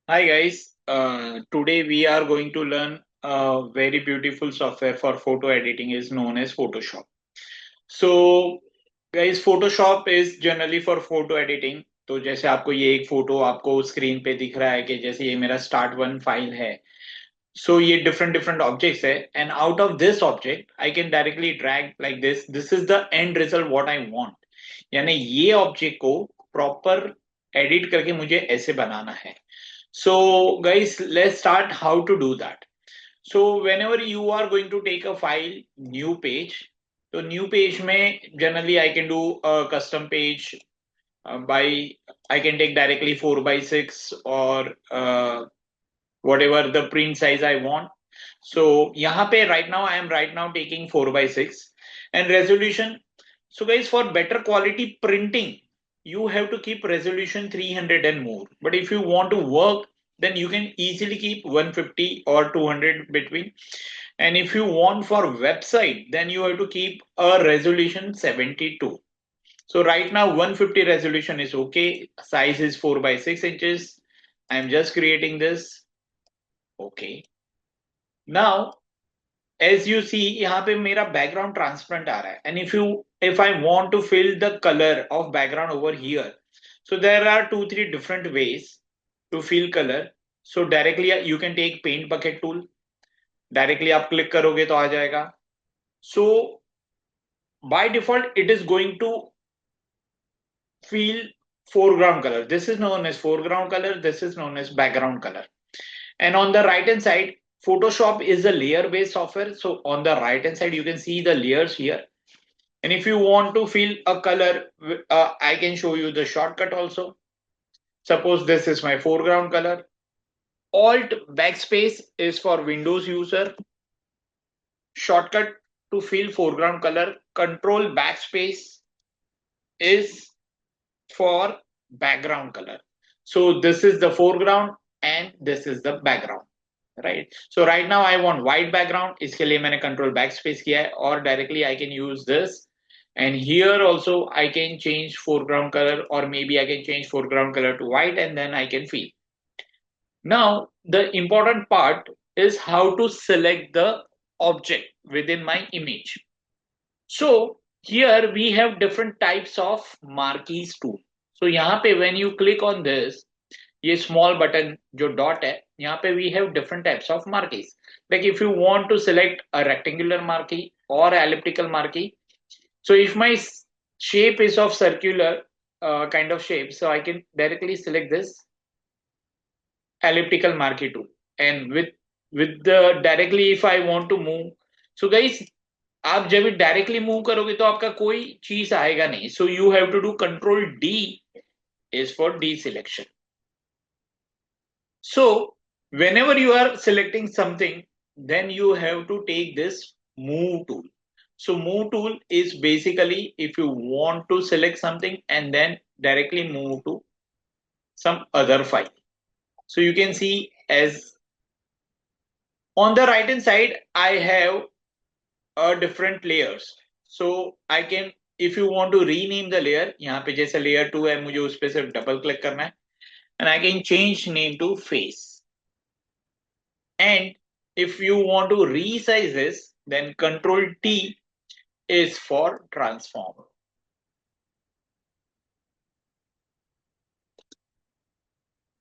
Hi guys, today we are going to learn a very beautiful software for photo editing is known as Photoshop. So guys, Photoshop is generally for photo editing. तो जैसे आपको ये एक photo आपको screen पे दिख रहा है कि जैसे ये मेरा स्टार्ट वन फाइल है. So ये different different objects है and out of this object I can directly drag like this. This is the end result what I want. यानी ये ऑब्जेक्ट को प्रॉपर एडिट करके मुझे ऐसे बनाना है. So guys, let's start how to do that. So whenever you are going to take a file, new page, so new page में generally I can do a custom page by I can take directly 4:6 or whatever the print size I want. So यहाँ पे right now I am right now taking 4:6 and resolution. So guys, for better quality printing, you have to keep resolution 300 and more. But if you want to work, then you can easily keep 150 or 200 between. And if you want for website, then you have to keep a resolution 72. So right now 150 resolution is okay. Size is 4:6 inches. I'm just creating this. Okay. Now as you see यहाँ पे मेरा background transparent आ रहा है and if I want to fill the color of background over here, so there are 2-3 different ways to fill color. So directly you can take paint bucket tool, directly आप click करोगे तो आ जाएगा. So by default it is going to fill foreground color. This is known as foreground color, this is known as background color. And on the right hand side, Photoshop is a layer based software. So on the right hand side you can see the layers here. And if you want to fill a color, I can show you the shortcut also. Suppose this is my foreground color. Alt backspace is for Windows user. Shortcut to fill foreground color. Control backspace is for background color. So this is the foreground and this is the background. Right. So right now I want white background. इसके लिए मैंने control backspace किया है और directly I can use this. And here also I can change foreground color or maybe I can change foreground color to white and then I can fill. Now the important part is how to select the object within my image. So here we have different types of marquees tool. So यहाँ पे when you click on this, ये small button जो dot है, यहाँ पे we have different types of marquees. Like if you want to select a rectangular marquee or elliptical marquee, so if my shape is of circular kind of shape, so I can directly select this elliptical marquee tool. And with the directly if I want to move, so guys, आप जब directly move करोगे तो आपका कोई चीज आएगा नहीं. So you have to do Control D is for deselection. So whenever you are selecting something, then you have to take this move tool. So move tool is basically if you want to select something and then directly move to some other file. So you can see as on the right hand side, I have different layers. So I can, if you want to rename the layer, यहाँ पे जैसे layer 2 है, मुझे उस पे सिर्फ double click करना है, and I can change name to face. And if you want to resize this, then Control T is for transform.